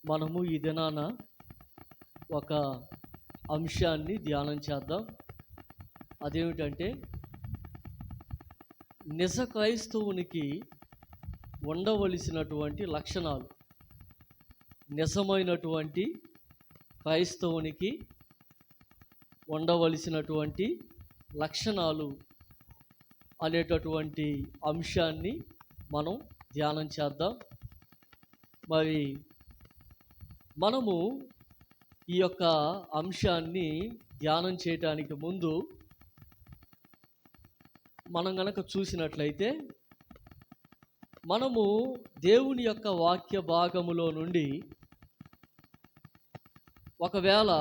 మనము ఈ దినాన ఒక అంశాన్ని ధ్యానం చేద్దాం. అదేమిటంటే, నిజ క్రైస్తవునికి ఉండవలసినటువంటి లక్షణాలు. నిజమైనటువంటి క్రైస్తవునికి ఉండవలసినటువంటి లక్షణాలు అనేటటువంటి అంశాన్ని మనం ధ్యానం చేద్దాం. మరి మనము ఈ యొక్క అంశాన్ని ధ్యానం చేయటానికి ముందు మనం గనక చూసినట్లయితే, మనము దేవుని యొక్క వాక్య భాగములో నుండి ఒకవేళ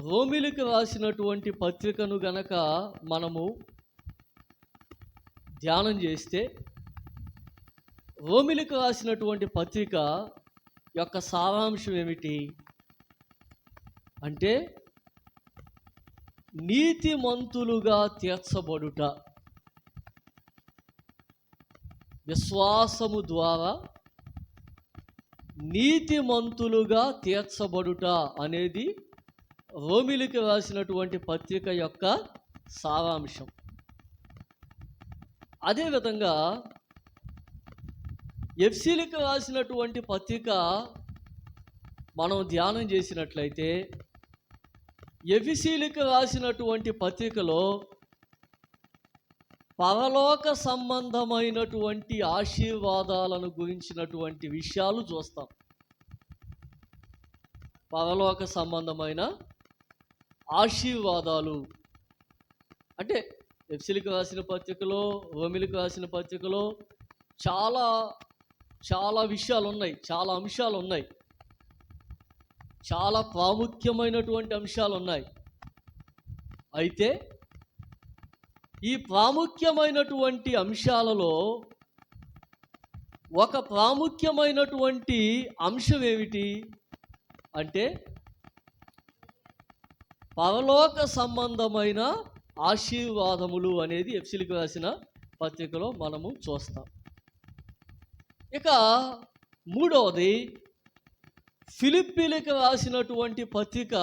రోమిలికి రాసినటువంటి పత్రికను గనక మనము ధ్యానం చేస్తే, రోమిలికి రాసినటువంటి పత్రిక యొక్క సారాంశం ఏమిటి అంటే, నీతిమంతులుగా తీర్చబడుట, విశ్వాసము ద్వారా నీతిమంతులుగా తీర్చబడుట అనేది రోమిలికి రాసినటువంటి పత్రిక యొక్క సారాంశం. అదేవిధంగా ఎఫెసీయులకు రాసినటువంటి పత్రిక మనం ధ్యానం చేసినట్లయితే, ఎఫెసీయులకు రాసినటువంటి పత్రికలో పరలోక సంబంధమైనటువంటి ఆశీర్వాదాలను గురించినటువంటి విషయాలు చూస్తాం. పరలోక సంబంధమైన ఆశీర్వాదాలు అంటే ఎఫెసీయులకు రాసిన పత్రికలో, రోమిలికి రాసిన పత్రికలో చాలా చాలా విషయాలు ఉన్నాయి, చాలా అంశాలు ఉన్నాయి, చాలా ప్రాముఖ్యమైనటువంటి అంశాలు ఉన్నాయి. అయితే ఈ ప్రాముఖ్యమైనటువంటి అంశాలలో ఒక ప్రాముఖ్యమైనటువంటి అంశం ఏమిటి అంటే, పరలోక సంబంధమైన ఆశీర్వాదములు అనేది ఎఫెసీయులకు రాసిన పత్రికలో మనము చూస్తాం. ఇక మూడవది, ఫిలిప్పీలకు రాసినటువంటి పత్రిక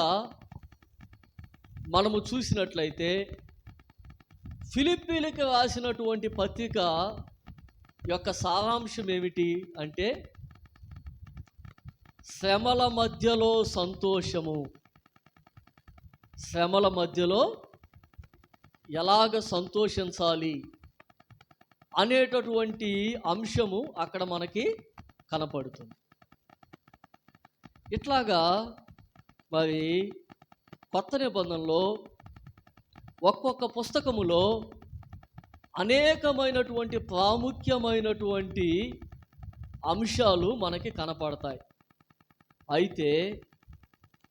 మనము చూసినట్లయితే, ఫిలిప్పీలకు రాసినటువంటి పత్రిక యొక్క సారాంశం ఏమిటి అంటే, శ్రమల మధ్యలో సంతోషము. శ్రమల మధ్యలో ఎలాగ సంతోషించాలి అనేటటువంటి అంశము అక్కడ మనకి కనపడుతుంది. ఇట్లాగా మరి కొత్త నిబంధనలో ఒక్కొక్క పుస్తకములో అనేకమైనటువంటి ప్రాముఖ్యమైనటువంటి అంశాలు మనకి కనపడతాయి. అయితే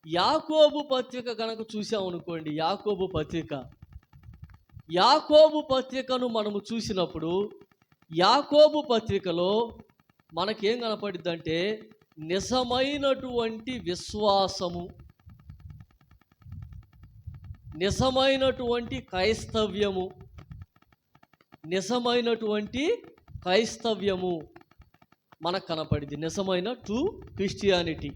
యాకోబు పత్రిక కనుక చూసామనుకోండి, యాకోబు పత్రికను మనము చూసినప్పుడు, యాకోబు పత్రికలో మనకేం కనపడిద్దంటే, నిజమైనటువంటి విశ్వాసము, నిజమైనటువంటి క్రైస్తవ్యము, నిజమైనటువంటి క్రైస్తవ్యము మనకు కనపడింది. నిజమైన ట్రూ క్రిస్టియానిటీ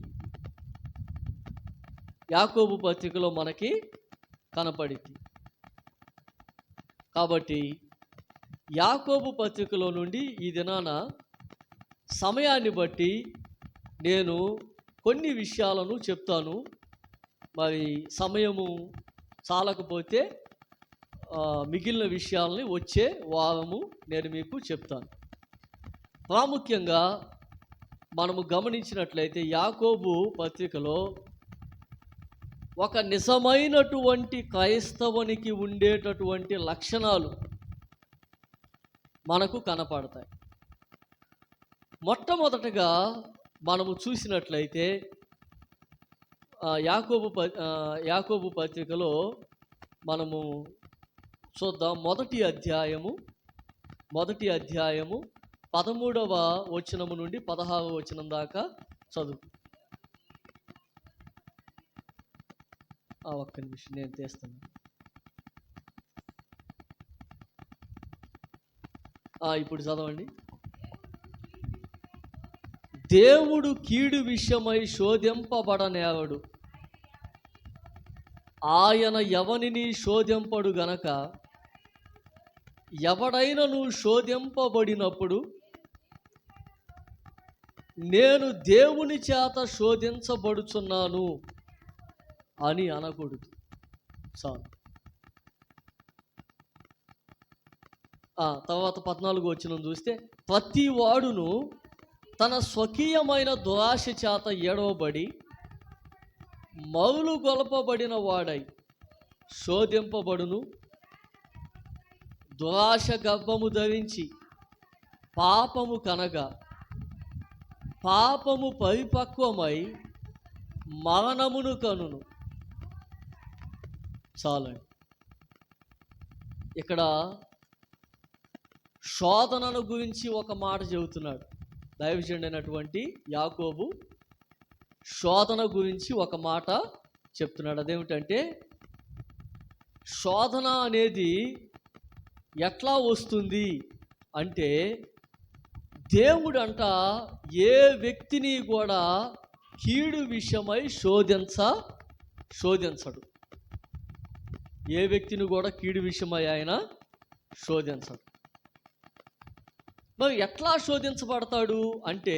యాకోబు పత్రికలో మనకి కనపడింది. కాబట్టి యాకోబు పత్రికలో నుండి ఈ దినాన సమయాన్ని బట్టి నేను కొన్ని విషయాలను చెప్తాను. మరి సమయము చాలకపోతే మిగిలిన విషయాలని వచ్చే వారము నేను మీకు చెప్తాను. ప్రాముఖ్యంగా మనము గమనించినట్లయితే, యాకోబు పత్రికలో ఒక నిజమైనటువంటి క్రైస్తవునికి ఉండేటటువంటి లక్షణాలు మనకు కనపడతాయి. మొట్టమొదటగా మనము చూసినట్లయితే, యాకోబు పత్రికలో మనము చూద్దాం. మొదటి అధ్యాయము 13వ వచనము నుండి 16వ వచనం దాకా చదువు. ఒక్క నిమిషం నేను తీస్తాను. ఇప్పుడు చదవండి. దేవుడు కీడు విషయమై శోధింపబడనేవడు, ఆయన ఎవనిని శోధింపడు గనక, ఎవడైనను శోధింపబడినప్పుడు నేను దేవుని చేత శోధించబడుచున్నాను అని అనకూడదు. చాలు. తర్వాత 14 వచనం చూస్తే, ప్రతి వాడును తన స్వకీయమైన దురాశ చేత ఏడవబడి మౌలు గొలపబడిన వాడై శోధింపబడును. దురాశ గర్భము ధరించి పాపము కనగా, పాపము పరిపక్వమై మరణమును కనును. చాలండి. ఇక్కడ శోధనను గురించి ఒక మాట చెబుతున్నాడు దైవజనుడు అయినటువంటి యాకోబు. శోధన గురించి ఒక మాట చెప్తున్నాడు. అదేమిటంటే, శోధన అనేది ఎట్లా వస్తుంది అంటే, దేవుడు అంట ఏ వ్యక్తిని కూడా కీడు విషయమై శోధించడు. ఏ వ్యక్తిని కూడా కీడు విషయమై ఆయన శోధించడు. మరి ఎట్లా శోధించబడతాడు అంటే,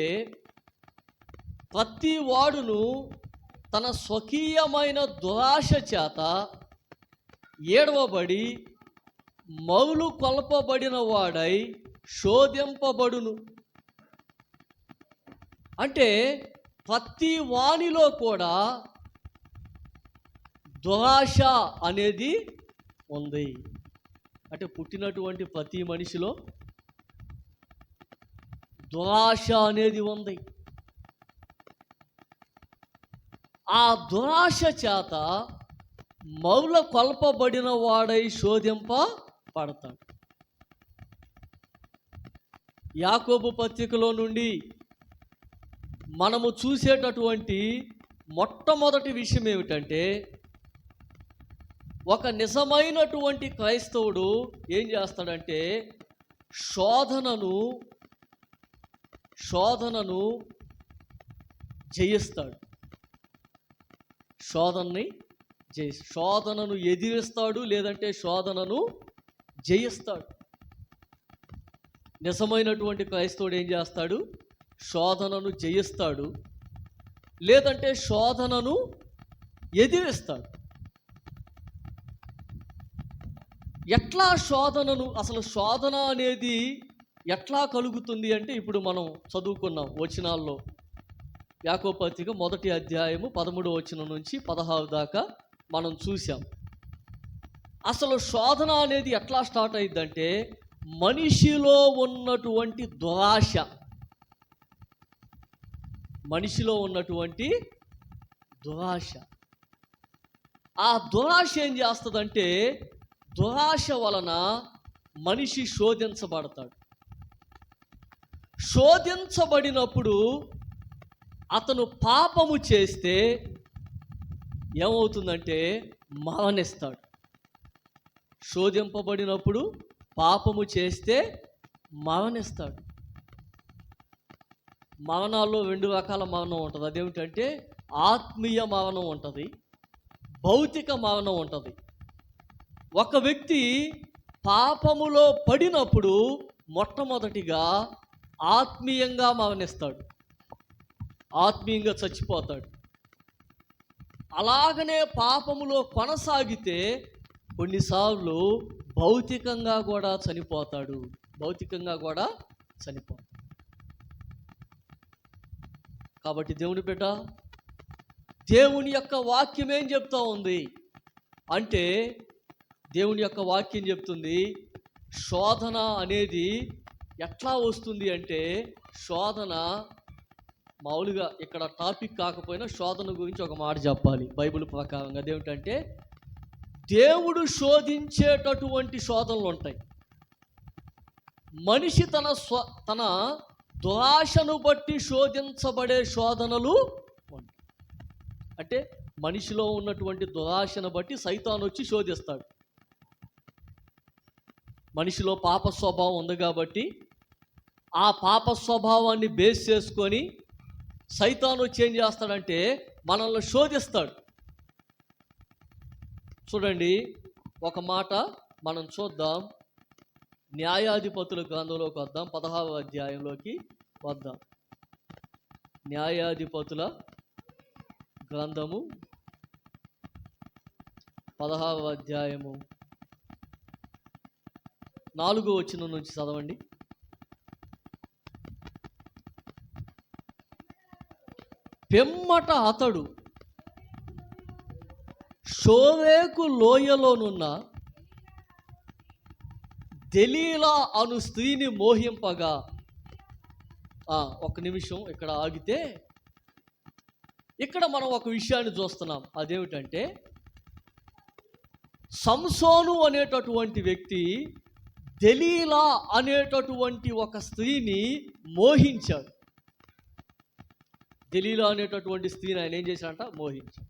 ప్రతి వాడును తన స్వకీయమైన దురాశ చేత ఏడవబడి మౌలు కొల్పబడిన వాడై శోధింపబడును. అంటే ప్రతి వానిలో కూడా దురాశ అనేది ఉంది. అంటే పుట్టినటువంటి ప్రతి మనిషిలో దురాశ అనేది ఉంది. ఆ దురాశ చేత మౌల కొల్పబడిన వాడై శోధింపబడతాడు. యాకోబు పత్రికలో నుండి మనము చూసేటటువంటి మొట్టమొదటి విషయం ఏమిటంటే, ఒక నిజమైనటువంటి క్రైస్తవుడు ఏం చేస్తాడంటే, శోధనను జయిస్తాడు. శోధనను ఎదిరిస్తాడు, లేదంటే శోధనను జయిస్తాడు. నిజమైనటువంటి క్రైస్తవుడు ఏం చేస్తాడు? శోధనను జయిస్తాడు, లేదంటే శోధనను ఎదిరిస్తాడు. ఎట్లా అసలు శోధన అనేది ఎట్లా కలుగుతుంది అంటే, ఇప్పుడు మనం చదువుకున్నాం వచనాల్లో. యాకోబు పత్రిక 1వ అధ్యాయము 13వ వచనం నుంచి 16 దాకా మనం చూసాం. అసలు శోధన అనేది ఎట్లా స్టార్ట్ అయ్యిద్దంటే, మనిషిలో ఉన్నటువంటి దురాశ, ఆ దురాశ ఏం చేస్తుందంటే, దురాశ వలన మనిషి శోధించబడతాడు. శోధించబడినప్పుడు అతను పాపము చేస్తే ఏమవుతుందంటే మరణిస్తాడు. శోధింపబడినప్పుడు పాపము చేస్తే మరణిస్తాడు. మరణాల్లో 2 రకాల మరణం ఉంటుంది. అదేమిటంటే, ఆత్మీయ మరణం ఉంటుంది, భౌతిక మరణం ఉంటుంది. ఒక వ్యక్తి పాపములో పడినప్పుడు మొట్టమొదటిగా ఆత్మీయంగా మరణిస్తాడు, ఆత్మీయంగా చచ్చిపోతాడు. అలాగనే పాపములో కొనసాగితే కొన్నిసార్లు భౌతికంగా కూడా చనిపోతాడు. కాబట్టి దేవుని బిడ్డ, దేవుని యొక్క వాక్యం ఏం చెప్తా ఉంది అంటే, దేవుని యొక్క వాక్యం చెప్తుంది శోధన అనేది ఎట్లా వస్తుంది అంటే, శోధన మామూలుగా ఇక్కడ టాపిక్ కాకపోయినా శోధన గురించి ఒక మాట చెప్పాలి బైబిల్ ప్రకారంగా. అదేమిటంటే, దేవుడు శోధించేటటువంటి శోధనలు ఉంటాయి. మనిషి తన దురాశను బట్టి శోధించబడే శోధనలు ఉంటాయి. అంటే మనిషిలో ఉన్నటువంటి దురాశను బట్టి సైతాను వచ్చి శోధిస్తాడు. మనిషిలో పాప స్వభావం ఉంది కాబట్టి ఆ పాప స్వభావాన్ని బేస్ చేసుకొని సైతాను వచ్చి ఏం చేస్తాడంటే మనల్ని శోధిస్తాడు. చూడండి, ఒక మాట మనం చూద్దాం. న్యాయాధిపతుల గ్రంథంలోకి వద్దాం, 16వ అధ్యాయంలోకి వద్దాం. న్యాయాధిపతుల గ్రంథము 16వ అధ్యాయము 4వ వచనం నుంచి చదవండి. పిమ్మట అతడు షోవేకు లోయలోనున్న దెలీలా అను స్త్రీని మోహింపగా. ఒక నిమిషం ఇక్కడ ఆగితే, ఇక్కడ మనం ఒక విషయాన్ని చూస్తున్నాం. అదేమిటంటే, సంసోను అనేటటువంటి వ్యక్తి దెలీలా అనేటటువంటి ఒక స్త్రీని మోహించాడు. దెలీలా అనేటటువంటి స్త్రీని ఆయన ఏం చేశాడంట? మోహించాడు.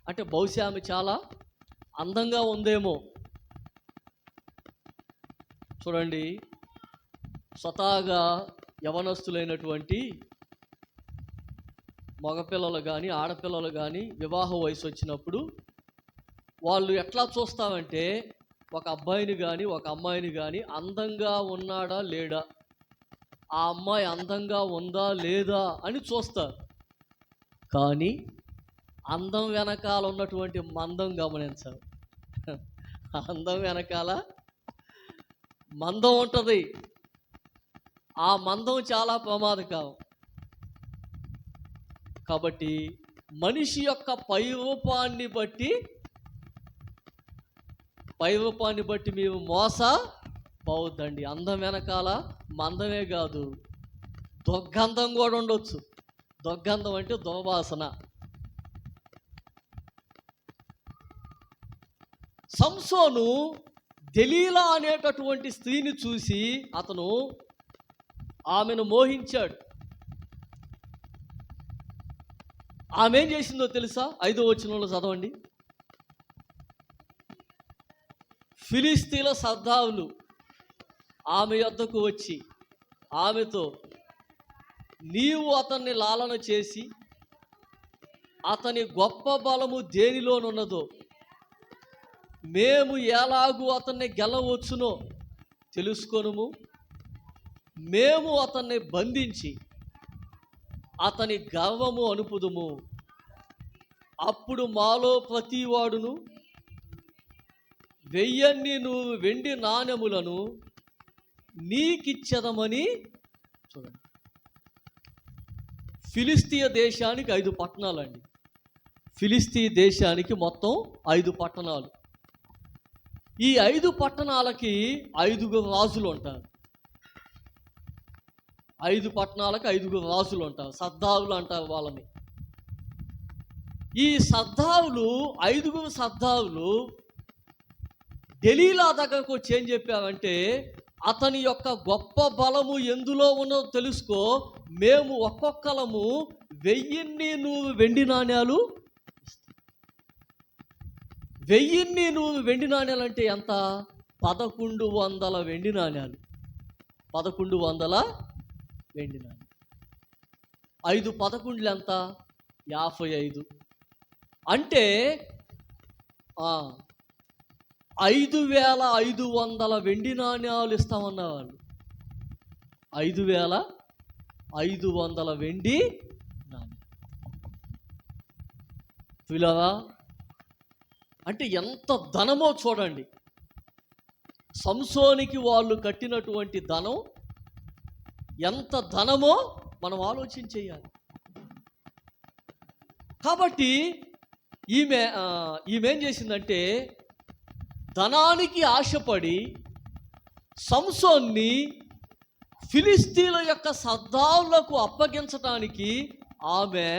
అంటే బహుశా ఆమె చాలా అందంగా ఉందేమో. చూడండి, స్వతహాగా యవనస్తులైనటువంటి మగపిల్లలు కానీ ఆడపిల్లలు కానీ వివాహ వయసు వచ్చినప్పుడు వాళ్ళు ఎట్లా చూస్తామంటే, ఒక అబ్బాయిని కానీ ఒక అమ్మాయిని కానీ అందంగా ఉన్నాడా లేడా, ఆ అమ్మాయి అందంగా ఉందా లేదా అని చూస్తారు. కానీ అందం వెనకాల ఉన్నటువంటి మందం గమనించాలి. అందం వెనకాల మందం ఉంటుంది. ఆ మందం చాలా ప్రమాదకరం. కాబట్టి మనిషి యొక్క పై రూపాన్ని బట్టి మేము మోసపోవద్దండి. అందం వెనకాల మందమే కాదు, దుర్గంధం కూడా ఉండొచ్చు. దుర్గంధం అంటే దుర్వాసన. సంసోను దెలీలా అనేటటువంటి స్త్రీని చూసి అతను ఆమెను మోహించాడు. ఆమె ఏం చేసిందో తెలుసా? 5వ వచనంలో చదవండి. ఫిలిస్తీన్ల సర్దారులు ఆమె యొద్దకు వచ్చి ఆమెతో, నీవు అతన్ని లాలన చేసి అతని గొప్ప బలము దేనిలోనున్నదో, మేము ఎలాగూ అతన్ని గెలవచ్చునో తెలుసుకొనుము. మేము అతన్ని బంధించి అతని గర్వము అనుపుదుము. అప్పుడు మాలో ప్రతివాడును 1000 వెండి నాణెములను నీకిచ్చదమని. చూడండి, ఫిలిస్తీయ దేశానికి 5 పట్టణాలండి. ఫిలిస్తీయ దేశానికి మొత్తం 5 పట్టణాలు. ఈ 5 పట్టణాలకి 5 రాజులు ఉంటారు. 5 పట్టణాలకు 5 రాజులు ఉంటారు. సర్దారులు అంటారు వాళ్ళని. ఈ సర్దారులు 5 సర్దారులు దెలీలా దగ్గరకు వచ్చి ఏం చెప్పారంటే, అతని యొక్క గొప్ప బలము ఎందులో ఉన్నదో తెలుసుకో, మేము ఒక్కొక్కలము 1000 వెండి నాణ్యాలు. 1000 వెండి నాణ్యాలు అంటే ఎంత? 1100 వెండి నాణ్యాలు. 1100 వెండి నాణ్యాలు. 5 11 ఎంత? 55. అంటే 5500 వెండి నాణ్యాలు ఇస్తామన్న వాళ్ళు. 5500 వెండి నాణ్యాలు. పిల్లవా, అంటే ఎంత ధనమో చూడండి. సంసోనికి వాళ్ళు కట్టినటువంటి ధనం ఎంత ధనమో మనం ఆలోచించేయాలి. కాబట్టి ఈమె ఏం చేసిందంటే, ధనానికి ఆశపడి సంసోన్ని ఫిలిస్తీన్ల యొక్క సర్దారులకు అప్పగించడానికి ఆమె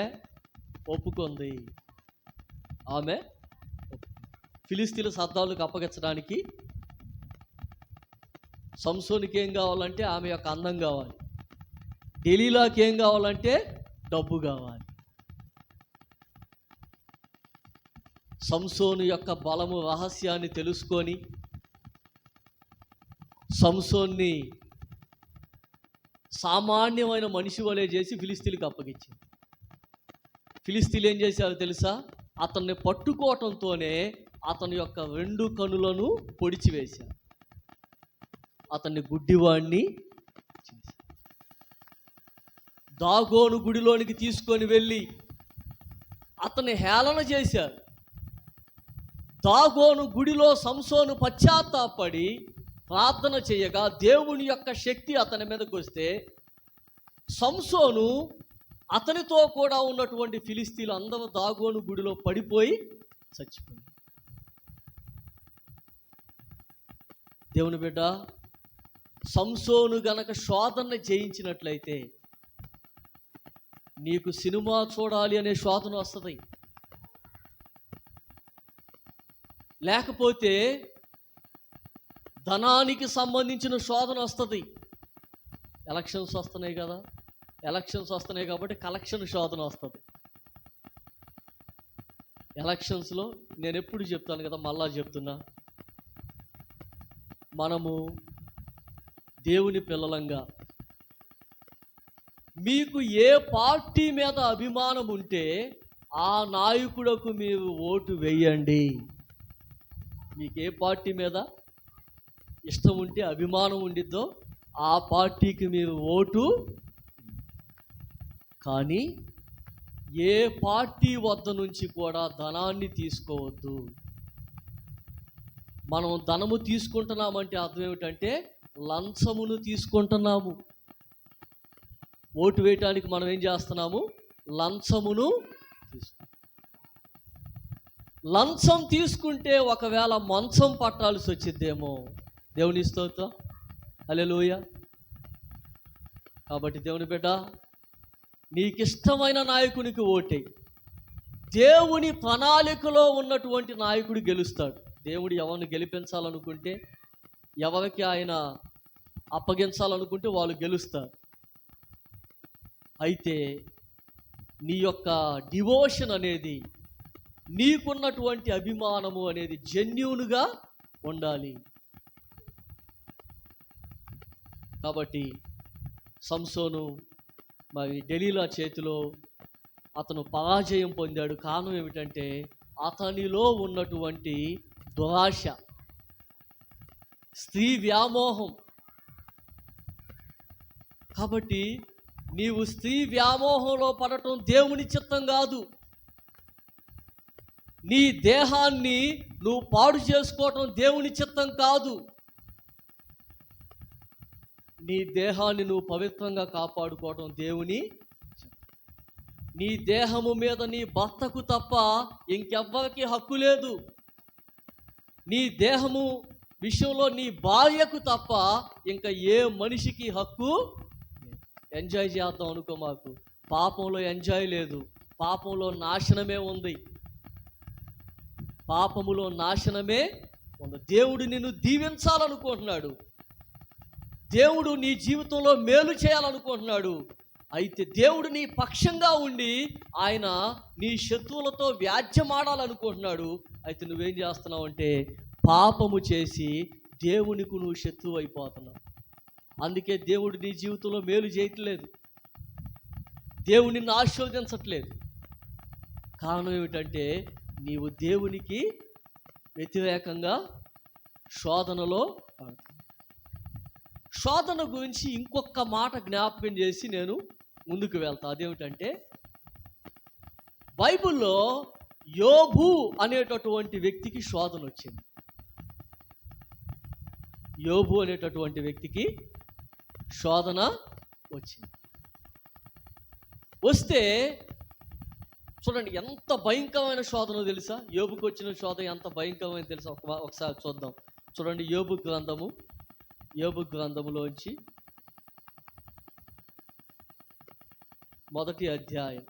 ఒప్పుకుంది. ఆమె ఫిలిస్తీన్ల సర్దారులకు అప్పగించడానికి సంసోనికి ఏం కావాలంటే ఆమె యొక్క అందం కావాలి. దెలీలాకి ఏం కావాలంటే డబ్బు కావాలి. సంసోను యొక్క బలము రహస్యాన్ని తెలుసుకొని సంసోన్ని సామాన్యమైన మనిషి వలె చేసి ఫిలిస్తీన్లకు అప్పగించింది. ఫిలిస్తీన్లు ఏం చేశారో తెలుసా? అతన్ని పట్టుకోవటంతోనే అతని యొక్క 2 కనులను పొడిచివేశారు. అతన్ని గుడ్డివాణ్ణి చేశారు. దాగోను గుడిలోనికి తీసుకొని వెళ్ళి అతన్ని హేళన చేశారు. దాగోను గుడిలో సంసోను పశ్చాత్తాపడి ప్రార్థన చేయగా దేవుని యొక్క శక్తి అతని మీదకి వస్తే సంసోను అతనితో కూడా ఉన్నటువంటి ఫిలిస్తీన్లు అందరూ దాగోను గుడిలో పడిపోయి చచ్చిపోయారు. దేవుని బిడ్డ, సంసోను గనక శోధన జయించినట్లయితే నీకు సినిమా చూడాలి అనే శోధన వస్తుంది. లేకపోతే ధనానికి సంబంధించిన శోధన వస్తుంది. ఎలక్షన్స్ వస్తున్నాయి కదా, ఎలక్షన్స్ వస్తున్నాయి కాబట్టి కలెక్షన్ శోధన వస్తుంది. ఎలక్షన్స్లో నేను ఎప్పుడు చెప్తాను కదా, మళ్ళా చెప్తున్నా, మనము దేవుని పిల్లలంగా మీకు ఏ పార్టీ మీద అభిమానం ఉంటే ఆ నాయకుడకు మీరు ఓటు వేయండి. మీకు ఏ పార్టీ మీద ఇష్టం ఉంటే, అభిమానం ఉండిద్దో ఆ పార్టీకి మీరు ఓటు. కానీ ఏ పార్టీ వద్ద నుంచి కూడా ధనాన్ని తీసుకోవద్దు. మనం ధనము తీసుకుంటున్నామంటే అర్థం ఏమిటంటే లంచమును తీసుకుంటున్నాము. ఓటు వేయటానికి మనం ఏం చేస్తున్నాము? లంచమును తీసుకుంటాం. లంచం తీసుకుంటే ఒకవేళ మంచం పట్టాల్సి వచ్చిద్దేమో. దేవుని స్తోత్రం, హల్లెలూయా. కాబట్టి దేవుని బిడ్డ, నీకిష్టమైన నాయకునికి ఓటేయి. దేవుని ప్రణాళికలో ఉన్నటువంటి నాయకుడు గెలుస్తాడు. దేవుడు ఎవరిని గెలిపించాలనుకుంటే, ఎవరికి ఆయన అప్పగించాలనుకుంటే వాళ్ళు గెలుస్తారు. అయితే నీ యొక్క డివోషన్ అనేది, నీకున్నటువంటి అభిమానము అనేది జెన్యూన్గా ఉండాలి. కాబట్టి సంసోను మరి దెలీలా చేతిలో అతను పరాజయం పొందాడు. కారణం ఏమిటంటే అతనిలో ఉన్నటువంటి దురాశ, స్త్రీ వ్యామోహం. కాబట్టి నీవు స్త్రీ వ్యామోహంలో పడటం దేవుని చిత్తం కాదు. నీ దేహాన్ని నువ్వు పాడు చేసుకోవటం దేవుని చిత్తం కాదు. నీ దేహాన్ని నువ్వు పవిత్రంగా కాపాడుకోవటం దేవుని. నీ దేహము మీద నీ భర్తకు తప్ప ఇంకెవ్వరికి హక్కు లేదు. నీ దేహము విషయంలో నీ భార్యకు తప్ప ఇంకా ఏ మనిషికి హక్కు. ఎంజాయ్ చేద్దాం అనుకో. మాకు పాపంలో ఎంజాయ్ లేదు, పాపంలో నాశనమే ఉంది. పాపములో నాశనమే ఉంది. దేవుడు నిన్ను దీవించాలనుకుంటున్నాడు. దేవుడు నీ జీవితంలో మేలు చేయాలనుకుంటున్నాడు. అయితే దేవుడు నీ పక్షంగా ఉండి ఆయన నీ శత్రువులతో వ్యాజ్యమాడాలనుకుంటున్నాడు. అయితే నువ్వేం చేస్తున్నావు అంటే పాపము చేసి దేవునికి నువ్వు శత్రువు అయిపోతున్నావు. అందుకే దేవుడు నీ జీవితంలో మేలు చేయట్లేదు, దేవుడు నిన్ను ఆశీర్వదించట్లేదు. కారణం ఏమిటంటే నీవు దేవునికి వ్యతిరేకంగా శోధనలో. శోధన గురించి ఇంకొక మాట జ్ఞాపకం చేసి నేను ముందుకు వెళ్తా. అదేమిటంటే బైబిల్లో యోబు అనేటటువంటి వ్యక్తికి శోధన వచ్చింది. యోబు అనేటటువంటి వ్యక్తికి శోధన వచ్చింది. వస్తే చూడండి ఎంత భయంకరమైన శోధన తెలుసా? యోబుకు వచ్చిన శోధన ఎంత భయంకరమైన తెలుసా? ఒకసారి చూద్దాం. చూడండి, యోబు గ్రంథములోంచి మొదటి అధ్యాయం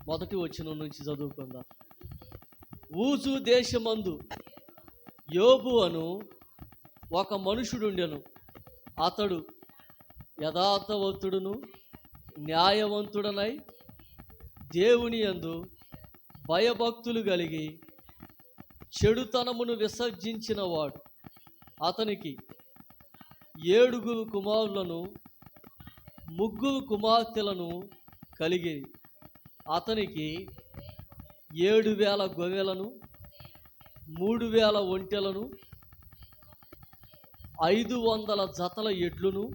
1వ వచనం నుంచి చదువుకుందాం. ఊజు దేశమందు యోబు అను ఒక మనుషుడుండెను. అతడు యథార్థవంతుడును న్యాయవంతుడనై దేవుని యందు భయభక్తులు కలిగి చెడుతనమును విసర్జించిన వాడు. అతనికి 7 కుమారులను 3 కుమార్తెలను కలిగి అతనికి 7,000 గొర్రెలను 3,000 ఒంటెలను 500 జతల ఎడ్లను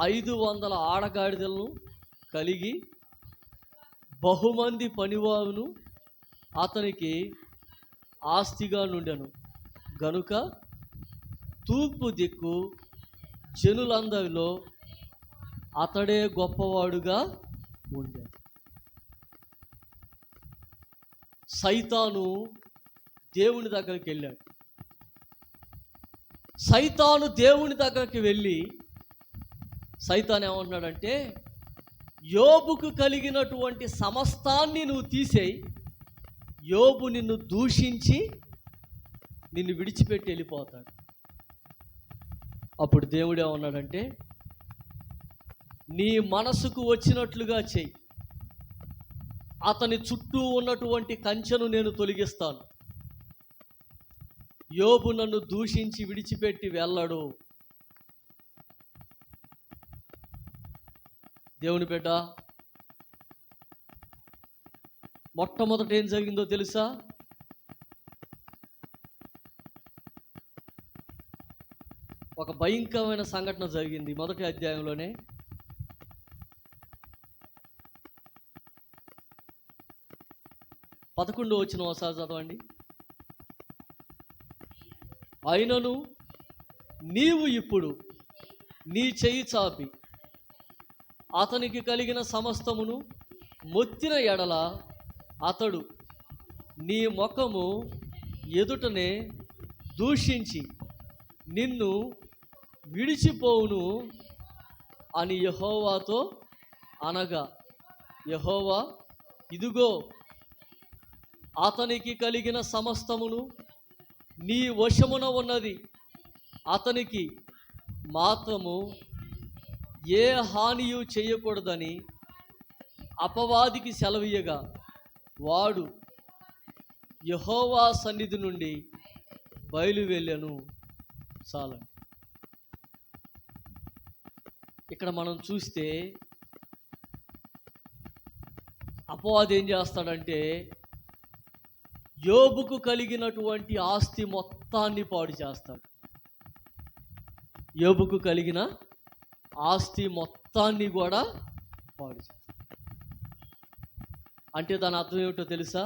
500 ఆడగాడిదలను కలిగి బహుమంది పనివారును అతనికి ఆస్తిగా నుండెను గనుక తూర్పు దిక్కు జనులందరిలో అతడే గొప్పవాడుగా ఉండెను. సైతాను దేవుని దగ్గరికి వెళ్ళాడు. సైతాను దేవుని దగ్గరికి వెళ్ళి సైతాను ఏమంటున్నాడంటే, యోబుకు కలిగినటువంటి సమస్తాన్ని నువ్వు తీసేయి, యోబు నిన్ను దూషించి నిన్ను విడిచిపెట్టి వెళ్ళిపోతాడు. అప్పుడు దేవుడు ఏమన్నాడంటే, నీ మనసుకు వచ్చినట్లుగా చెయ్యి, అతని చుట్టూ ఉన్నటువంటి కంచెను నేను తొలగిస్తాను, యోబు నన్ను దూషించి విడిచిపెట్టి వెళ్ళడు. దేవుని బిడ్డ, మొట్టమొదట ఏం జరిగిందో తెలుసా? ఒక భయంకరమైన సంఘటన జరిగింది. మొదటి అధ్యాయంలోనే 11వ వచనం ఒకసారి చదవండి. అయినను నీవు ఇప్పుడు నీ చెయ్యి చాపి అతనికి కలిగిన సమస్తమును మొత్తిన ఎడల అతడు నీ ముఖము ఎదుటనే దూషించి నిన్ను విడిచిపోవును అని యెహోవాతో అనగా, యెహోవా ఇదిగో అతనికి కలిగిన సమస్తమును నీ వశమున ఉన్నది, అతనికి మాత్రము ఏ హానియు చేయకూడదని అపవాదికి సెలవీయగా వాడు యెహోవా సన్నిధి నుండి బయలువెళ్ళెను. చాలండి. ఇక్కడ మనం చూస్తే అపవాది ఏం చేస్తాడంటే, యోబుకు కలిగినటువంటి ఆస్తి మొత్తాన్ని పాడు చేస్తాడు. యోబుకు కలిగిన ఆస్తి మొత్తాన్ని కూడా పాడు చేస్తాడు. అంటే దాని అర్థం ఏమిటో తెలుసా?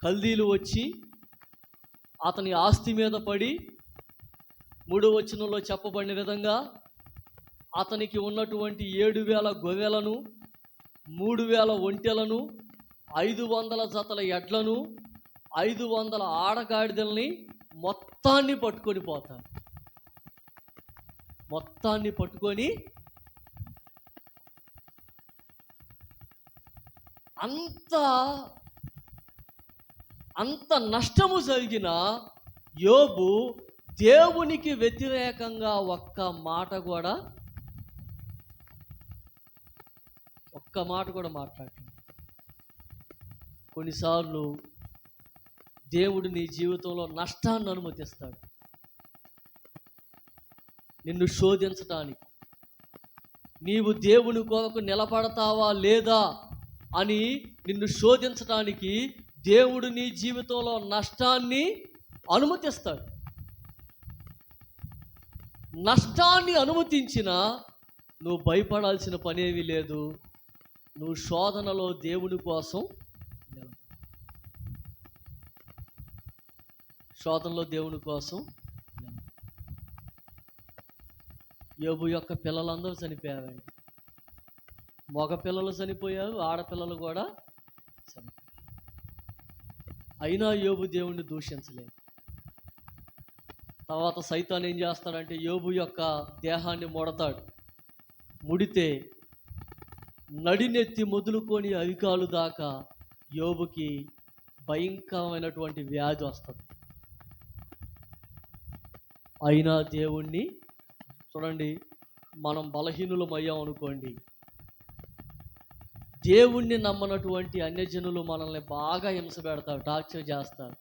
కల్దీలు వచ్చి అతని ఆస్తి మీద పడి 3వ వచనంలో చెప్పబడిన విధంగా అతనికి ఉన్నటువంటి 7,000 గొర్రెలను 3,000 ఒంటెలను 500 జతల ఎడ్లను 500 ఆడగాడిదల్ని మొత్తాన్ని పట్టుకొని పోతారు. మొత్తాన్ని పట్టుకొని అంత నష్టము జరిగిన యోబు దేవునికి వ్యతిరేకంగా ఒక్క మాట కూడా మాట్లాడలేదు. కొన్నిసార్లు దేవుడు నీ జీవితంలో నష్టాన్ని అనుమతిస్తాడు నిన్ను శోధించటానికి. నీవు దేవుని కొరకు నిలబడతావా లేదా అని నిన్ను శోధించటానికి దేవుడు నీ జీవితంలో నష్టాన్ని అనుమతిస్తాడు. నష్టాన్ని అనుమతించినా నువ్వు భయపడాల్సిన పనేమీ లేదు. నువ్వు శోధనలో దేవుని కోసం యోబు యొక్క పిల్లలందరూ చనిపోయారండి. మగ పిల్లలు చనిపోయారు, ఆడపిల్లలు కూడా చనిపోయారు. అయినా యోబు దేవుణ్ణి దూషించలేదు. తర్వాత సైతాన్ ఏం చేస్తాడంటే యోబు యొక్క దేహాన్ని ముడతాడు. ముడితే నడినెత్తి మొదలుకొని అరికాలు దాకా యోబుకి భయంకరమైనటువంటి వ్యాధి వస్తుంది. అయినా దేవుణ్ణి చూడండి, మనం బలహీనులమయ్యాం అనుకోండి, దేవుణ్ణి నమ్మనటువంటి అన్యజనులు మనల్ని బాగా హింస పెడతారు, టార్చర్ చేస్తారు.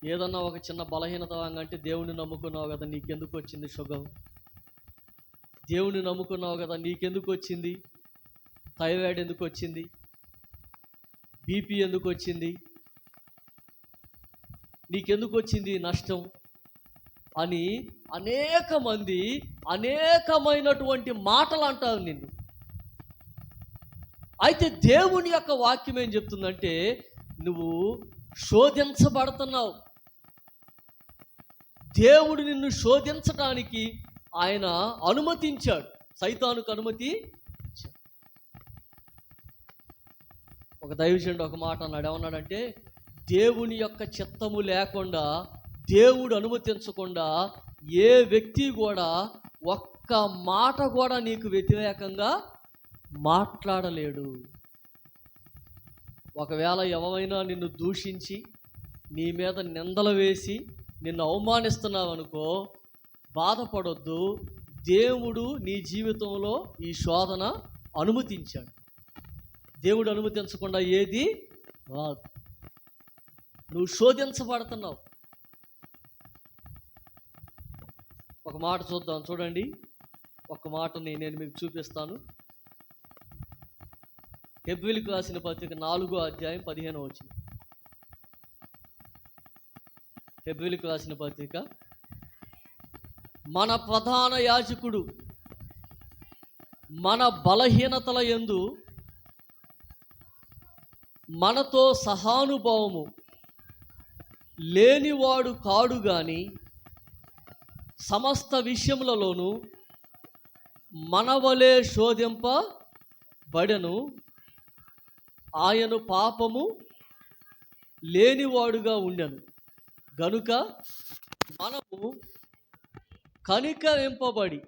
ఏదన్నా ఒక చిన్న బలహీనత అంటే దేవుణ్ణి నమ్ముకున్నావు కదా, నీకెందుకు వచ్చింది షుగర్? దేవుణ్ణి నమ్ముకున్నావు కదా, నీకెందుకు వచ్చింది థైరాయిడ్? ఎందుకు వచ్చింది బీపీ? ఎందుకు వచ్చింది? నీకెందుకు వచ్చింది నష్టం అని అనేక మంది అనేకమైనటువంటి మాటలు అంటారు నిన్ను. అయితే దేవుని యొక్క వాక్యం ఏం చెప్తుందంటే, నువ్వు శోధించబడుతున్నావు. దేవుడు నిన్ను శోధించటానికి ఆయన అనుమతించాడు, సైతానుకు అనుమతి. ఒక దైవజనుడు ఒక మాట అన్నాడు, ఏమన్నాడంటే, దేవుని యొక్క చిత్తము లేకుండా, దేవుడు అనుమతించకుండా ఏ వ్యక్తి కూడా ఒక్క మాట కూడా నీకు వ్యతిరేకంగా మాట్లాడలేడు. ఒకవేళ ఎవరైనా నిన్ను దూషించి నీ మీద నిందలు వేసి నిన్ను అవమానిస్తున్నావు అనుకో, బాధపడొద్దు. దేవుడు నీ జీవితంలో ఈ శోధన అనుమతించాడు. దేవుడు అనుమతించకుండా ఏది రాదు. నువ్వు శోధించబడుతున్నావు. ఒక మాట చూద్దాం, చూడండి. ఒక మాటని నేను మీకు చూపిస్తాను. హెబ్రీయులకు రాసిన పత్రిక 4వ అధ్యాయం 15వ వచనం. హెబ్రీయులకు రాసిన పత్రిక. మన ప్రధాన యాజకుడు మన బలహీనతల యందు మనతో సహానుభావము లేనివాడు కాడు గాని, సమస్త విషయములలోనూ మనవలే శోధింపబడెను. ఆయన పాపము లేనివాడుగా ఉండెను గనుక మనము కనికరింపబడి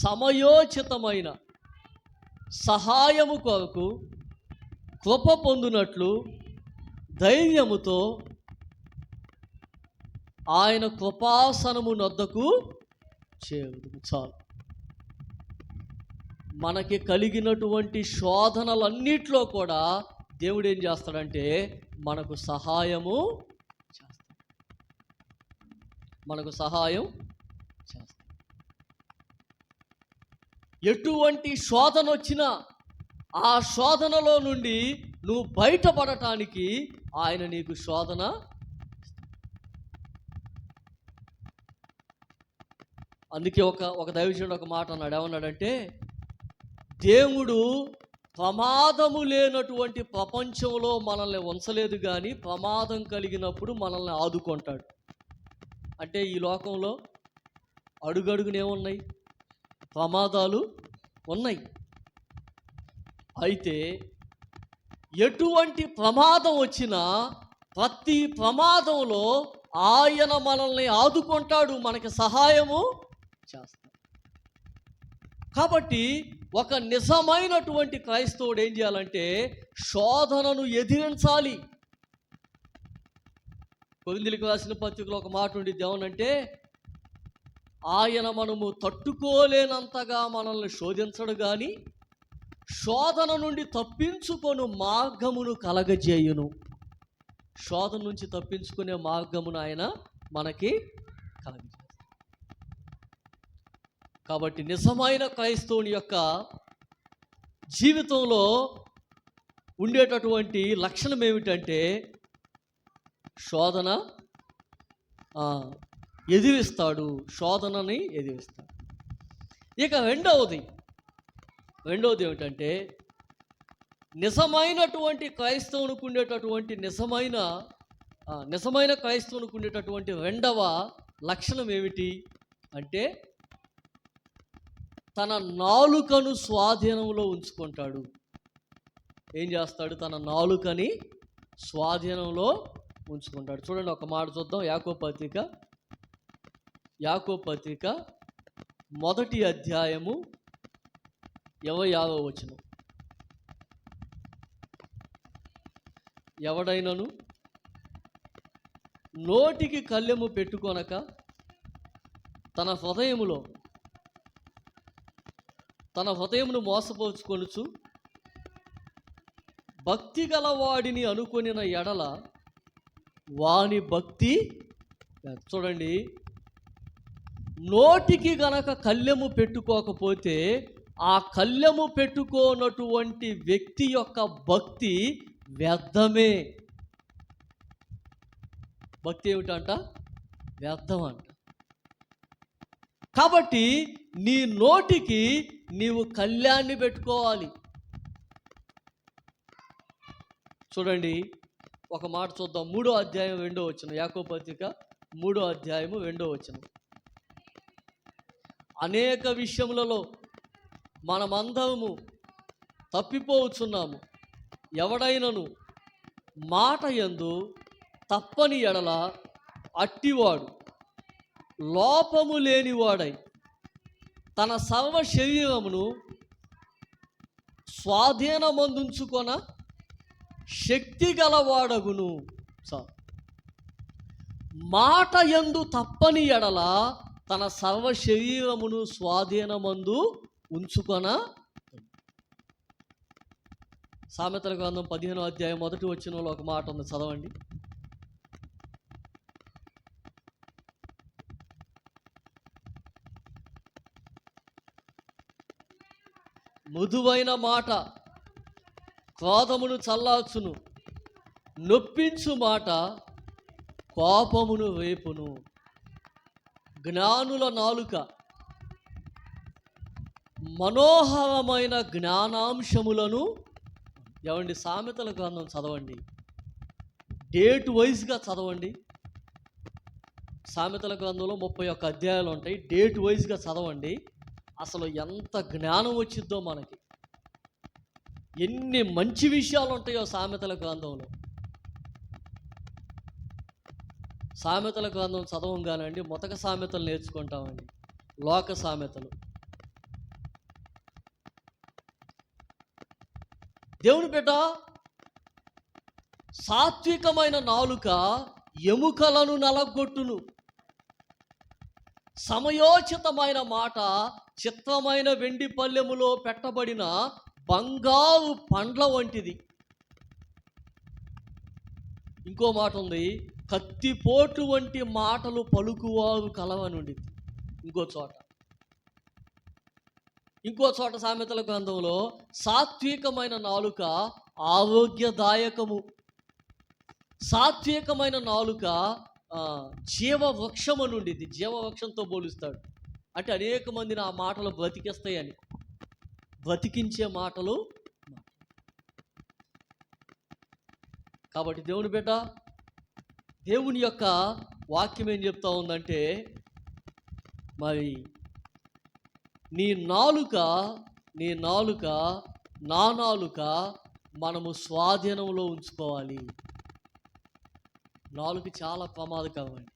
సమయోచితమైన సహాయము కొరకు కృప పొందునట్లు ధైర్యముతో ఆయన కృపాసనము నొద్దకు చేరుదుము. చాలు. మనకి కలిగినటువంటి శోధనలన్నిట్లో కూడా దేవుడు ఏం చేస్తాడంటే మనకు సహాయము చేస్తాడు. మనకు సహాయం చేస్తాడు. ఎటువంటి శోధన వచ్చినా ఆ శోధనలో నుండి నువ్వు బయటపడటానికి ఆయన నీకు శోధన. అందుకే ఒక దైవజనుడు ఒక మాట అన్నాడు, ఏమన్నాడంటే, దేవుడు ప్రమాదము లేనటువంటి ప్రపంచంలో మనల్ని ఉంచలేదు, కానీ ప్రమాదం కలిగినప్పుడు మనల్ని ఆదుకుంటాడు. అంటే ఈ లోకంలో అడుగడుగునేమున్నాయి? ప్రమాదాలు ఉన్నాయి. అయితే ఎటువంటి ప్రమాదం వచ్చినా ప్రతి ప్రమాదంలో ఆయన మనల్ని ఆదుకుంటాడు, మనకి సహాయము చేస్తాడు. కాబట్టి ఒక నిజమైనటువంటి క్రైస్తవుడు ఏం చేయాలంటే శోధనను ఎదిరించాలి. కొరింథీయులకు రాసిన పత్రికలో ఒక మాట ఉండిద్ది, ఏమనంటే, ఆయన మనము తట్టుకోలేనంతగా మనల్ని శోధించడు కానీ శోధన నుండి తప్పించుకొను మార్గమును కలగజేయును. శోధన నుంచి తప్పించుకునే మార్గమును ఆయన మనకి కలగజేస్తాడు. కాబట్టి నిజమైన క్రైస్తవుని యొక్క జీవితంలో ఉండేటటువంటి లక్షణం ఏమిటంటే శోధన ఎదిరిస్తాడు, శోధనని ఎదిరిస్తాడు. ఇక రెండవది ఏమిటంటే నిజమైనటువంటి క్రైస్తవునికి ఉండేటటువంటి నిజమైన క్రైస్తవునికి ఉండేటటువంటి రెండవ లక్షణం ఏమిటి అంటే తన నాలుకను స్వాధీనంలో ఉంచుకుంటాడు. ఏం చేస్తాడు? తన నాలుకని స్వాధీనంలో ఉంచుకుంటాడు. చూడండి, ఒక మాట చూద్దాం. యాకోబు పత్రిక 1వ అధ్యాయము 26వ వచనం. ఎవడైనను నోటికి కళ్ళెము పెట్టుకొనక తన హృదయమును మోసపరుచుకొనుచు భక్తి గలవాడిని అనుకొనిన ఎడల వాని భక్తి. చూడండి, నోటికి గనక కళ్ళెము పెట్టుకోకపోతే ఆ కళ్ళెము పెట్టుకోనటువంటి వ్యక్తి యొక్క భక్తి వ్యర్థమే. భక్తి ఏమిటంట? వ్యర్థం అంట. కాబట్టి నీ నోటికి నీవు కళ్యాణ్ణి పెట్టుకోవాలి. చూడండి, ఒక మాట చూద్దాం. 3వ అధ్యాయం 2వ వచనం, యాకోబు పత్రిక 3వ అధ్యాయము 2వ వచనం. అనేక విషయములలో మనమందరము తప్పిపోవచ్చున్నాము. ఎవడైనను మాట యందు తప్పని ఎడల అట్టివాడు లోపము లేనివాడై తన సర్వ శరీరమును స్వాధీనమందుంచుకొన శక్తి గలవాడగును. మాట యందు తప్పని ఎడల తన సర్వ శరీరమును స్వాధీనమందు ఉంచుకొన. సామెతల గ్రంథం 15వ అధ్యాయం 1వ వచనంలో ఒక మాట ఉంది, చదవండి. మృదువైన మాట క్రోధమును చల్లార్చును, నొప్పించు మాట కోపమును రేపును. జ్ఞానుల నాలుక మనోహరమైన జ్ఞానాంశములను. ఏమండి, సామెతల గ్రంథం చదవండి, డేట్ వైజ్గా చదవండి. సామెతల గ్రంథంలో 31 అధ్యాయాలు ఉంటాయి. డేట్ వైజ్గా చదవండి. అసలు ఎంత జ్ఞానం వచ్చిద్దో మనకి, ఎన్ని మంచి విషయాలు ఉంటాయో సామెతల గ్రంథంలో. సామెతల గ్రంథం చదవంగానండి మొదక సామెతలు నేర్చుకుంటామండి, లోక సామెతలు. దేవుని బిడ్డ, సాత్వికమైన నాలుక ఎముకలను నలగొట్టును, సమయోచితమైన మాట చిత్రమైన వెండి పళ్ళెములో పెట్టబడిన బంగారు పండ్ల వంటిది. ఇంకో మాట ఉంది, కత్తిపోటు వంటి మాటలు పలుకువారు కలవనుండి. ఇంకో చోట సామెతల గ్రంథంలో సాత్వికమైన నాలుక ఆరోగ్యదాయకము, సాత్వికమైన నాలుక జీవవృక్షము నుండి. జీవవృక్షంతో పోలుస్తాడు. అంటే అనేక మందిని ఆ మాటలు బ్రతికిస్తాయని, బ్రతికించే మాటలు. కాబట్టి దేవుని బిడ్డ, దేవుని యొక్క వాక్యం ఏం చెప్తా ఉందంటే, మరి నీ నాలుక నా నాలుక మనము స్వాధీనంలో ఉంచుకోవాలి. నాలుక చాలా ప్రమాదకరమండి.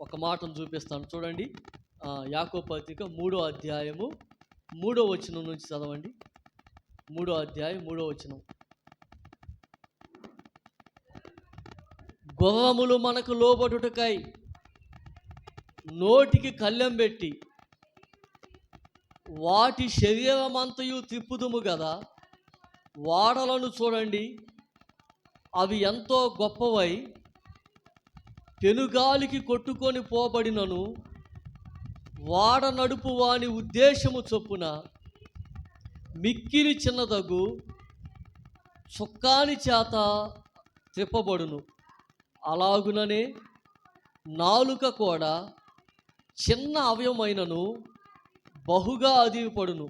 ఒక మాటను చూపిస్తాను, చూడండి. యాకోబు పత్రిక 3వ అధ్యాయము 3వ వచనం నుంచి చదవండి. 3వ అధ్యాయం 3వ వచనం. గుర్రములు మనకు లోబడుటకై నోటికి కళ్ళెం పెట్టి వాటి శరీరమంతయు తిప్పుదుము కదా. వాడలను చూడండి, అవి ఎంతో గొప్పవై పెనుగాలికి కొట్టుకొని పోబడినను వాడ నడుపు వాని ఉద్దేశము చొప్పున మిక్కిలి చిన్నదగు చుక్కాని చేత త్రిప్పబడును. అలాగుననే నాలుక కూడా చిన్న అవయమైనను బహుగా అదిరిపడును.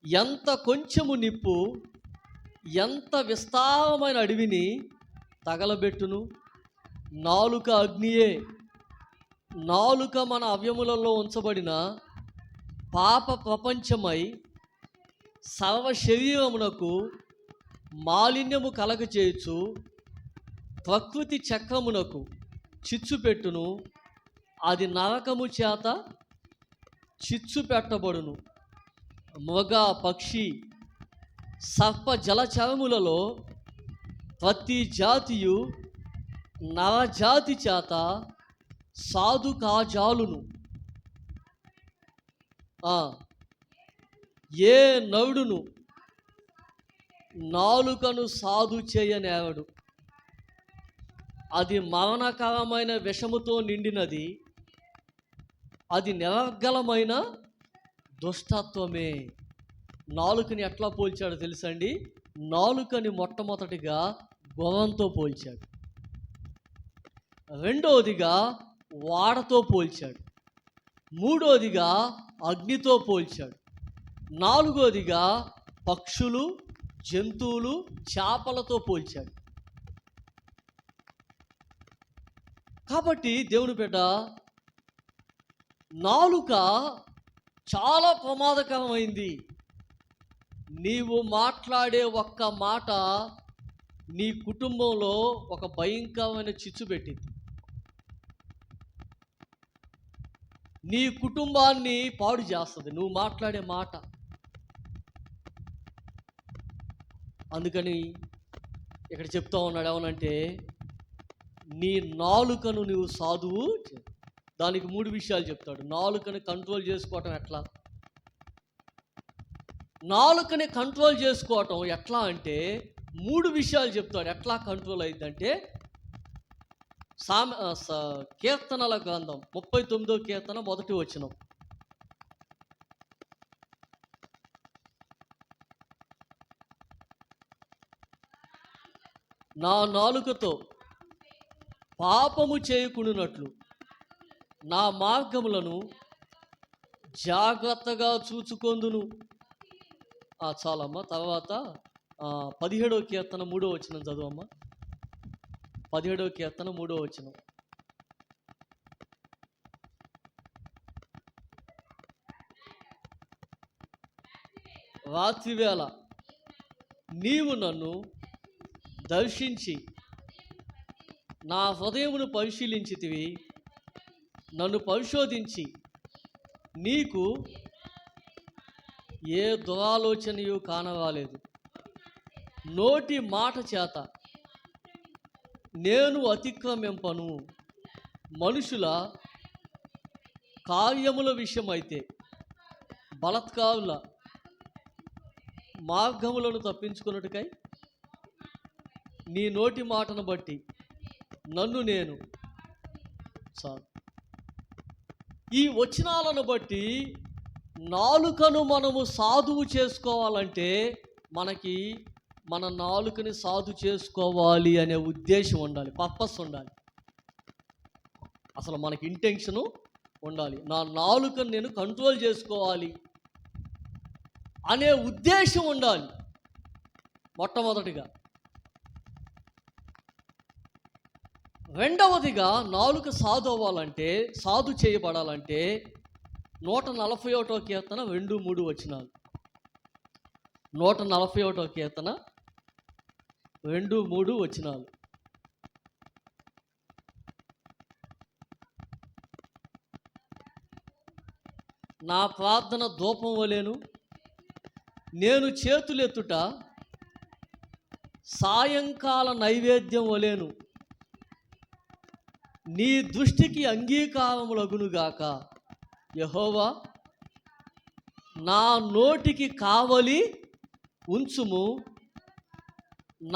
ఎంత కొంచెము నిప్పు ఎంత విస్తారమైన అడవిని తగలబెట్టును. నాలుక అగ్నియే. నాలుక మన అవయములలో ఉంచబడిన పాప ప్రపంచమై సర్వ శరీరమునకు మాలిన్యము కలగచేయచ్చు. ప్రకృతి చక్రమునకు చిచ్చు పెట్టును. అది నరకము చేత చిచ్చు పెట్టబడును. మృగ పక్షి సర్ప జలచరములలో ప్రతి జాతియు నరజాతి చేత సాధు కాజాలును. ఏ నరుడును నాలుకను సాధు చేయనేవడు. అది మరణకరమైన విషముతో నిండినది, అది నిరర్గళమైన దుష్టత్వమే. నాలుకని ఎట్లా పోల్చాడో తెలుసండి? నాలుకని మొట్టమొదటిగా గుర్రంతో పోల్చాడు, రెండవదిగా వాడతో పోల్చాడు, మూడోదిగా అగ్నితో పోల్చాడు, నాలుగోదిగా పక్షులు, జంతువులు, చేపలతో పోల్చాడు. కాబట్టి దేవుని బిడ్డ, నాలుక చాలా ప్రమాదకరమైంది. నీవు మాట్లాడే ఒక్క మాట నీ కుటుంబంలో ఒక భయంకరమైన చిచ్చు పెట్టింది. నీ కుటుంబాన్ని పాడు చేస్తుంది నువ్వు మాట్లాడే మాట. అందుకని ఇక్కడ చెప్తా ఉన్నాడు ఏమనంటే, నీ నాలుకను నువ్వు సాధువు. దానికి 3 విషయాలు చెప్తాడు. నాలుకని కంట్రోల్ చేసుకోవటం ఎట్లా? నాలుకని కంట్రోల్ చేసుకోవటం ఎట్లా అంటే 3 విషయాలు చెప్తాడు. ఎట్లా కంట్రోల్ అయిందంటే, కీర్తనల గ్రంథం 39వ కీర్తన 1వ వచనం. నా నాలుకతో పాపము చేయకుండునట్లు నా మార్గములను జాగ్రత్తగా చూచుకొందును. చాలమ్మా. తర్వాత 17వ కీర్తన 3వ వచనం చదువమ్మా. 17వ కీర్తన 3వ వచనం. రాత్రివేళ నీవు నన్ను దర్శించి నా హృదయమును పరిశీలించితివి, నన్ను పరిశోధించి నీకు ఏ దురాలోచనయు కానరాలేదు. నోటి మాట చేత నేను అతిక్రమింపను. మనుషుల కార్యముల విషయమైతే బలత్కారుల మార్గములను తప్పించుకున్నట్టుకై నీ నోటి మాటను బట్టి నన్ను నేను ఈ వచనాలను బట్టి నాలుకను మనము సాధువు చేసుకోవాలంటే మనకి మన నాలుకని సాధు చేసుకోవాలి అనే ఉద్దేశం ఉండాలి, పర్పస్ ఉండాలి, అసలు మనకి ఇంటెన్షను ఉండాలి. నా నాలుకను నేను కంట్రోల్ చేసుకోవాలి అనే ఉద్దేశం ఉండాలి మొట్టమొదటిగా. రెండవదిగా నాలుక సాధు అవ్వాలంటే, సాధు చేయబడాలంటే 141వ కీర్తన 2-3 వచనాలు. 141వ కీర్తన 2-3 వచనాలు. నా ప్రార్థన ధూపం వలెను, నేను చేతులెత్తుట సాయంకాల నైవేద్యం వలెను, నీ దృష్టికి అంగీకారములగునుగాక. యెహోవా, నా నోటికి కావలి ఉంచుము,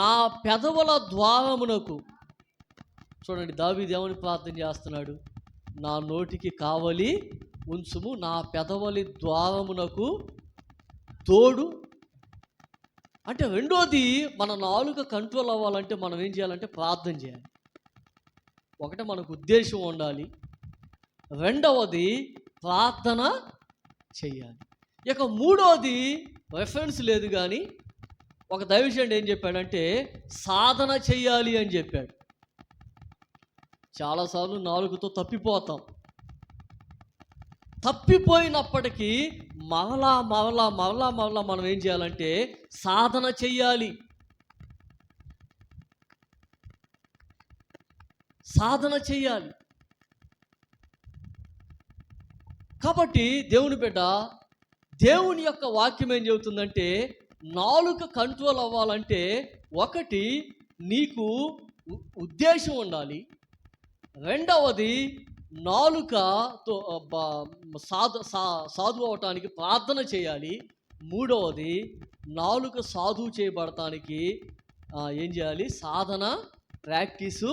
నా పెదవుల ద్వారమునకు. చూడండి, దావీదు ఏమని ప్రార్థన చేస్తున్నాడు? నా నోటికి కావలి ఉంచుము, నా పెదవుల ద్వారమునకు తోడు. అంటే రెండోది, మన నాలుక కంట్రోల్ అవ్వాలంటే మనం ఏం చేయాలంటే ప్రార్థన చేయాలి. ఒకటి మనకు ఉద్దేశం ఉండాలి, రెండవది ప్రార్థన చెయ్యాలి. ఇక మూడోది రెఫరెన్స్ లేదు కానీ ఒక దైవజనుడు ఏం చెప్పాడంటే సాధన చెయ్యాలి అని చెప్పాడు. చాలాసార్లు నాలుగుతో తప్పిపోతాం. తప్పిపోయినప్పటికీ మరలా మరలా మరలా మరలా మనం ఏం చేయాలంటే సాధన చెయ్యాలి. సాధన చెయ్యాలి. కాబట్టి దేవుని బిడ్డ, దేవుని యొక్క వాక్యం ఏం చెబుతుందంటే నాలుక కంట్రోల్ అవ్వాలంటే ఒకటి నీకు ఉద్దేశం ఉండాలి, రెండవది నాలుకతో సాధువు అవటానికి ప్రార్థన చేయాలి, మూడవది నాలుక సాధువు చేయబడటానికి ఏం చేయాలి? సాధన, ప్రాక్టీసు.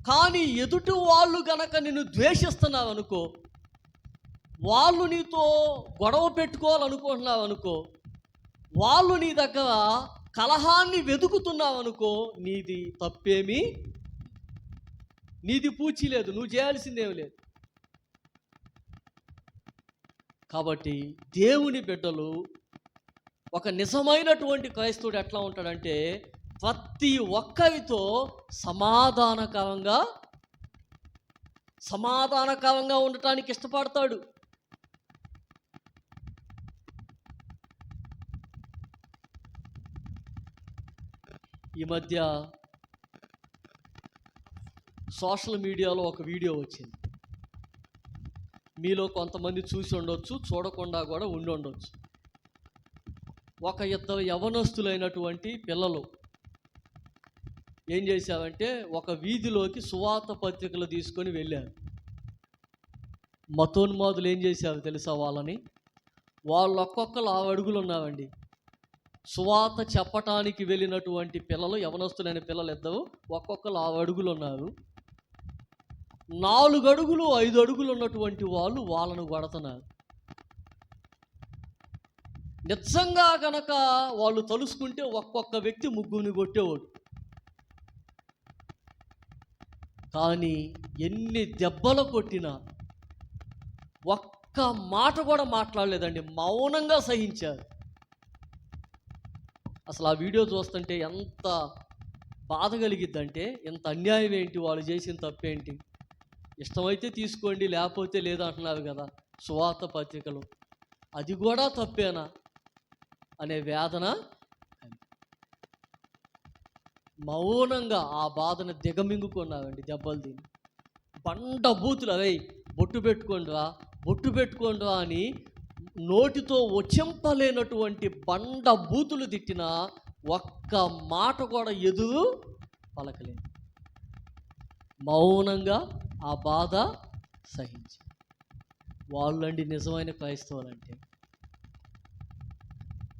కానీ ఎదుటి వాళ్ళు గనక నిన్ను ద్వేషిస్తున్నావు అనుకో, వాళ్ళు నీతో గొడవ పెట్టుకోవాలనుకుంటున్నావు అనుకో, వాళ్ళు నీ దగ్గర కలహాన్ని వెతుకుతున్నావు అనుకో, నీది తప్పేమీ, నీది పూచి లేదు, నువ్వు చేయాల్సిందేమి లేదు. కాబట్టి దేవుని బిడ్డలు, ఒక నిజమైనటువంటి క్రైస్తవుడు ఎట్లా ఉంటాడంటే ప్రతి ఒక్కరితో సమాధానకరంగా ఉండటానికి ఇష్టపడతాడు. ఈ మధ్య సోషల్ మీడియాలో ఒక వీడియో వచ్చింది. మీలో కొంతమంది చూసి ఉండొచ్చు, చూడకుండా కూడా ఉండి ఉండొచ్చు. ఒక ఇద్దరు యవనస్తులైనటువంటి పిల్లలు ఏం చేశారంటే ఒక వీధిలోకి సువార్త పత్రికలు తీసుకొని వెళ్ళారు. మతోన్మాదులు ఏం చేశారు తెలుసా? వాళ్ళు ఒక్కొక్కరు 6 అడుగులు ఉన్నారండి. సువార్త చెప్పటానికి వెళ్ళినటువంటి పిల్లలు, యవనస్తులైన పిల్లలు ఇద్దరు ఒక్కొక్కరు 6 అడుగులు ఉన్నారు. 4 అడుగులు 5 అడుగులు ఉన్నటువంటి వాళ్ళు వాళ్ళను కొడుతున్నారు. నిజంగా గనక వాళ్ళు తలుసుకుంటే ఒక్కొక్క వ్యక్తి ముగ్గురిని కొట్టేవాడు. కానీ ఎన్ని దెబ్బలు కొట్టినా ఒక్క మాట కూడా మాట్లాడలేదండి, మౌనంగా సహించారు. అసలు ఆ వీడియో చూస్తుంటే ఎంత బాధ కలిగిద్దంటే, ఎంత అన్యాయం ఏంటి, వాళ్ళు చేసిన తప్పేంటి, ఇష్టమైతే తీసుకోండి లేకపోతే లేదంటున్నారు కదా సువార్త పత్రికలు, అది కూడా తప్పేనా అనే వేదన. మౌనంగా ఆ బాధను దిగమింగుకున్నారండి దెబ్బలు తిని. బండ బూతులు, అవై బొట్టు పెట్టుకోండిరా అని నోటితో వచ్చింపలేనటువంటి బండ బూతులు తిట్టిన ఒక్క మాట కూడా ఎదురు పలకలేదు. మౌనంగా ఆ బాధ సహించి. వాళ్ళండి నిజమైన క్రైస్తవులంటే.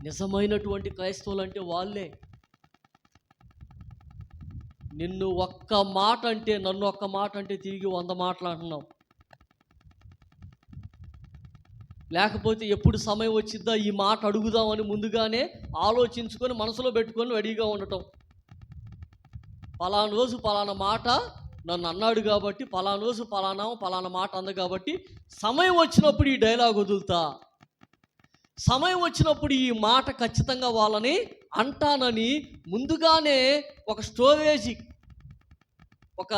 నిజమైనటువంటి క్రైస్తవులంటే వాళ్ళే. నిన్ను ఒక్క మాట అంటే, నన్ను ఒక్క మాట అంటే తిరిగి 100 మాటలు అంటున్నావు. లేకపోతే ఎప్పుడు సమయం వచ్చిద్దా ఈ మాట అడుగుదామని ముందుగానే ఆలోచించుకొని మనసులో పెట్టుకొని రెడీగా ఉండటం. పలానా రోజు పలానా మాట నన్ను అన్నాడు కాబట్టి, పలానా రోజు పలానా మాట అంది కాబట్టి సమయం వచ్చినప్పుడు ఈ డైలాగ్ వదులుతా, సమయం వచ్చినప్పుడు ఈ మాట ఖచ్చితంగా వాళ్ళని అంటానని ముందుగానే ఒక స్టోరేజీ, ఒక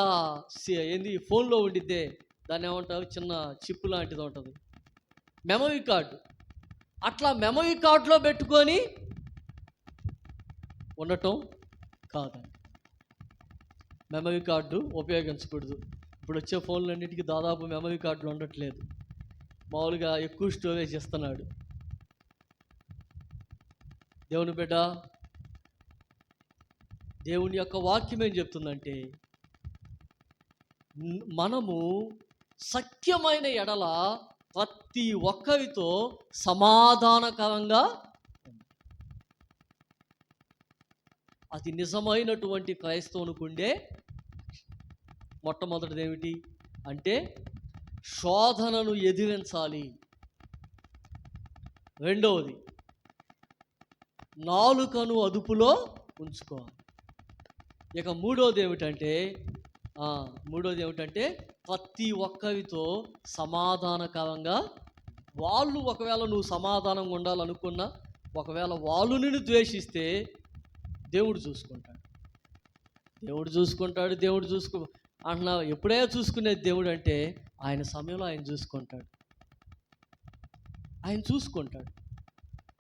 ఫోన్లో ఉండిద్దే దాన్ని ఏమంటారు, చిన్న చిప్ లాంటిది ఉంటుంది, మెమరీ కార్డు. అట్లా మెమరీ కార్డులో పెట్టుకొని ఉండటం కాదండి. మెమరీ కార్డు ఉపయోగించకూడదు. ఇప్పుడు వచ్చే ఫోన్లన్నిటికీ దాదాపు మెమరీ కార్డులు ఉండట్లేదు, మామూలుగా ఎక్కువ స్టోరేజ్ ఇస్తున్నాడు. దేవుని బిడ్డ, దేవుని యొక్క వాక్యం ఏం చెప్తుందంటే, మనము సత్యమైన ఎడల ప్రతి ఒక్కరితో సమాధానకరంగా, అది నిజమైనటువంటి క్రైస్తవునికుండే మొట్టమొదటిది ఏమిటి అంటే శోధనను ఎదిరించాలి. రెండవది నాలుకను అదుపులో ఉంచుకోవాలి. ఇక మూడోది ఏమిటంటే ప్రతి ఒక్కరితో సమాధానకరంగా. వాళ్ళు ఒకవేళ నువ్వు సమాధానంగా ఉండాలనుకున్నా, ఒకవేళ వాళ్ళు నిన్ను ద్వేషిస్తే దేవుడు చూసుకుంటాడు అంటున్నా. ఎప్పుడే చూసుకునేది దేవుడు అంటే ఆయన సమయంలో ఆయన చూసుకుంటాడు.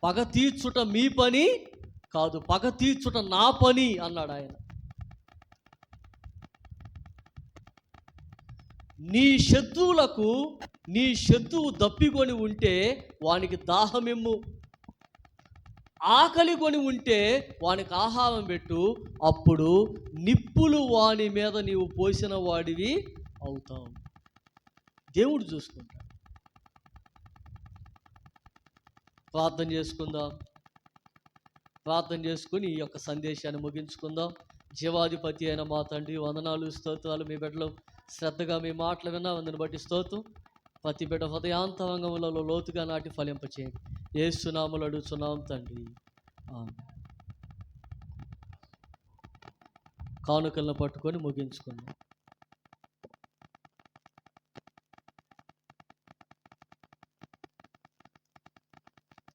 పగ తీర్చుట మీ పని కాదు, పగ తీర్చుట నా పని అన్నాడు ఆయన. నీ శత్రువు దప్పికొని ఉంటే వానికి దాహమిమ్ము, ఆకలి కొని ఉంటే వానికి ఆహారం పెట్టు, అప్పుడు నిప్పులు వాని మీద నీవు పోసిన వాడివి అవుతావు. దేవుడు చూసుకుంటాడు. ప్రార్థన చేసుకుని ఈ యొక్క సందేశాన్ని ముగించుకుందాం. జీవాధిపతి అయిన మా తండ్రి, వందనాలు స్తోత్రాలు. మీ బిడ్డలు శ్రద్ధగా మీ మాటలు విన్నా, అందుని బట్టి స్తోత్రం. ప్రతి బిడ్డ హృదయాంతరంగములలో లోతుగా నాటి ఫలింపచేయండి. యేసు నామములో అడుగుచున్నాం తండ్రి, ఆమేన్. కానుకలను పట్టుకొని ముగించుకుందాం.